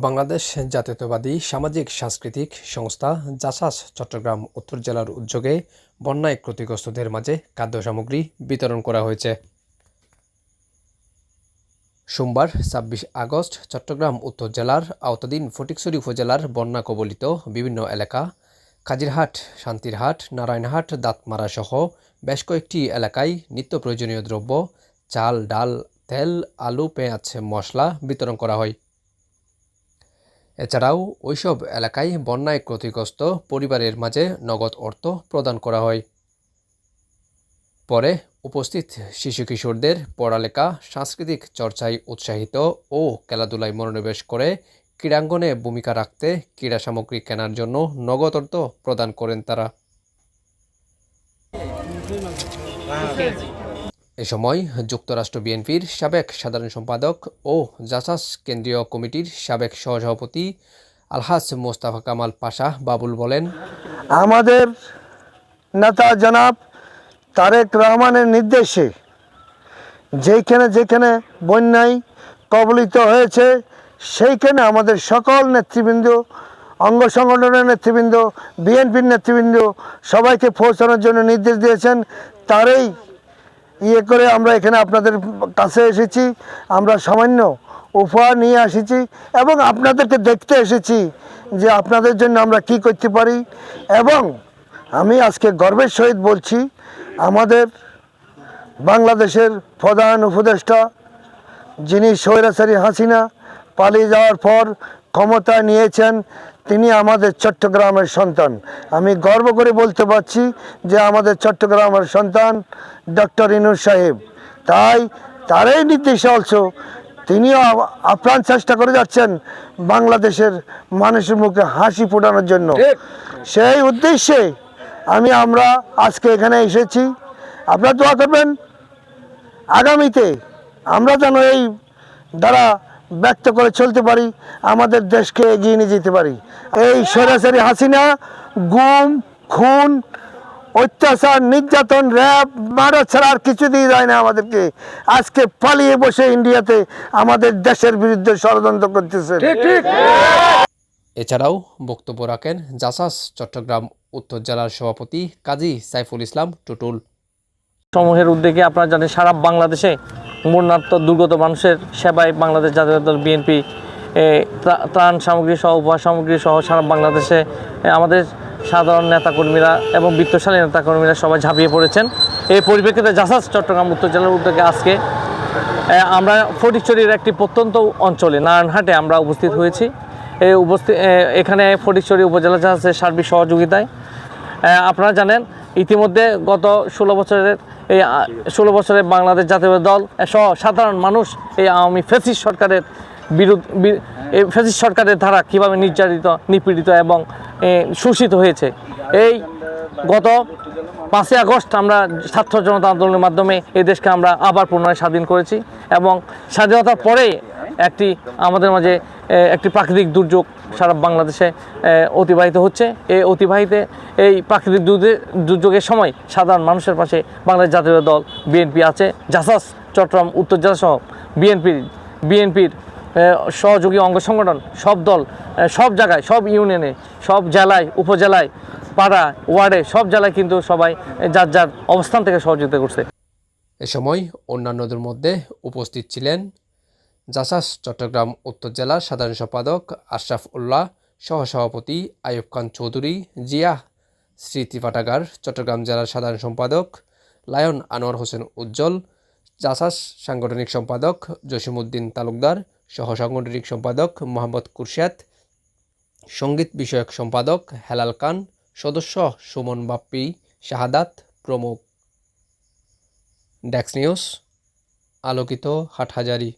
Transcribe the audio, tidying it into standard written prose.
বাংলাদেশ জাতীয়তাবাদী সামাজিক সাংস্কৃতিক সংস্থা জাসাস চট্টগ্রাম উত্তর জেলার উদ্যোগে বন্যায় ক্ষতিগ্রস্তদের মাঝে খাদ্য সামগ্রী বিতরণ করা হয়েছে। সোমবার ২৬ আগস্ট চট্টগ্রাম উত্তর জেলার আওতাধীন ফটিকছড়ি উপজেলার বন্যা কবলিত বিভিন্ন এলাকা কাজিরহাট, শান্তিরহাট, নারায়ণহাট, দাঁতমারা সহ বেশ কয়েকটি এলাকায় নিত্য প্রয়োজনীয় দ্রব্য চাল, ডাল, তেল, আলু, পেঁয়াজ, মশলা বিতরণ করা হয়। এছাড়াও ওইসব এলাকায় বন্যায় ক্ষতিগ্রস্ত পরিবারের মাঝে নগদ অর্থ প্রদান করা হয়। পরে উপস্থিত শিশু কিশোরদের পড়ালেখা, সাংস্কৃতিক চর্চায় উৎসাহিত ও খেলাধুলায় মনোনিবেশ করে ক্রীড়াঙ্গনে ভূমিকা রাখতে ক্রীড়া সামগ্রী কেনার জন্য নগদ অর্থ প্রদান করেন তারা। এ সময় যুক্তরাষ্ট্র বিএনপির সাবেক সাধারণ সম্পাদক ও জাসাস কেন্দ্রীয় কমিটির সাবেক সহসভাপতি আলহাজ মোস্তফা কামাল পাশা বাবুল বলেন, আমাদের নেতা জনাব তারেক রহমানের নির্দেশে যেখানে যেখানে বন্যায় কবলিত হয়েছে সেইখানে আমাদের সকল নেতৃবৃন্দ, অঙ্গ সংগঠনের নেতৃবৃন্দ, বিএনপির নেতৃবৃন্দ সবাইকে পৌঁছানোর জন্য নির্দেশ দিয়েছেন। তারই করে আমরা এখানে আপনাদের কাছে এসেছি। আমরা সামান্য উপহার নিয়ে এসেছি এবং আপনাদেরকে দেখতে এসেছি যে আপনাদের জন্য আমরা কি করতে পারি। এবং আমি আজকে গর্বের সহিত বলছি, আমাদের বাংলাদেশের প্রধান উপদেষ্টা যিনি স্বৈরাচারী হাসিনা পালিয়ে যাওয়ার পর ক্ষমতা নিয়েছেন, তিনি আমাদের চট্টগ্রামের সন্তান। আমি গর্ব করে বলতে পারছি যে আমাদের চট্টগ্রামের সন্তান ডক্টর ইউনূস সাহেব। তাই তারই নির্দেশে অলসো তিনিও আপ্রাণ চেষ্টা করে যাচ্ছেন বাংলাদেশের মানুষের মুখে হাসি ফোটানোর জন্য। সেই উদ্দেশ্যে আমরা আজকে এখানে এসেছি। আপনারা দোয়া করবেন আগামীতে আমরা যেন এই দ্বারা ব্যক্ত করে চলতে পারি, আমাদের দেশকে এগিয়ে নিয়ে যেতে পারি। এই স্বৈরাচারী হাসিনা গুম, খুন, অত্যাচার, নির্যাতন, র্যাব, মার্ডার ছাড়া আর কিছু দিয়ে যায় না আমাদেরকে। আজকে পালিয়ে বসে ইন্ডিয়াতে আমাদের দেশের বিরুদ্ধে ষড়যন্ত্র করতেছে। এছাড়াও বক্তব্য রাখেন জাসাস চট্টগ্রাম উত্তর জেলার সভাপতি কাজী সাইফুল ইসলাম টুটুল। সমূহের উদ্যোগে আপনারা জানেন সারা বাংলাদেশে বন্যার্ত দুর্গত মানুষের সেবায় বাংলাদেশ জাতীয় দল বিএনপি ত্রাণ সামগ্রী সহ উপহার সামগ্রী সহ সারা বাংলাদেশে আমাদের সাধারণ নেতাকর্মীরা এবং বিত্তশালী নেতাকর্মীরা সবাই ঝাঁপিয়ে পড়েছেন। এই পরিপ্রেক্ষিতে জাসাস চট্টগ্রাম উত্তর জেলার উদ্যোগে আজকে আমরা ফটিকছড়ির একটি প্রত্যন্ত অঞ্চলে নারায়ণহাটে আমরা উপস্থিত হয়েছি। এখানে ফটিকছড়ি উপজেলা জাসাসের সার্বিক সহযোগিতায় আপনারা জানেন ইতিমধ্যে গত 16 বছরে বাংলাদেশ জাতীয় দল সহ সাধারণ মানুষ এই আওয়ামী ফ্যাসিস্ট সরকারের দ্বারা কীভাবে নির্যাতিত, নিপীড়িত এবং শোষিত হয়েছে। এই গত 5ই আগস্ট আমরা ছাত্র জনতা আন্দোলনের মাধ্যমে এই দেশকে আমরা আবার পুনরায় স্বাধীন করেছি এবং স্বাধীনতার পরে আমাদের মাঝে একটি প্রাকৃতিক দুর্যোগ সারা বাংলাদেশে অতিবাহিত হচ্ছে। এই প্রাকৃতিক দুর্যোগের সময় সাধারণ মানুষের পাশে বাংলাদেশ জাতীয় দল বিএনপি আছে। জাসাস চট্টগ্রাম উত্তর জেলা সহ বিএনপির সহযোগী অঙ্গ সংগঠন সব দল সব জায়গায়, সব ইউনিয়নে, সব জেলায়, উপজেলায়, পাড়া, ওয়ার্ডে সব জেলায় কিন্তু সবাই যার যার অবস্থান থেকে সহযোগিতা করছে। এ সময় অন্যান্যদের মধ্যে উপস্থিত ছিলেন জাসাস চট্টগ্রাম উত্তর জেলার সাধারণ সম্পাদক আশরাফ উল্লাহ, সহসভাপতি আইয়ুব খান চৌধুরী, জিয়া স্মৃতি পাঠাগার চট্টগ্রাম জেলার সাধারণ সম্পাদক লায়ন আনোয়ার হোসেন উজ্জ্বল, জাসাস সাংগঠনিক সম্পাদক জসিমউদ্দিন তালুকদার, সহ সাংগঠনিক সম্পাদক মোহাম্মদ কুরশেদ, সঙ্গীত বিষয়ক সম্পাদক হেলাল খান, সদস্য সুমন বাপ্পি, শাহাদাত প্রমুখ। ডেস্ক নিউজ, আলোকিত হাটহাজারী।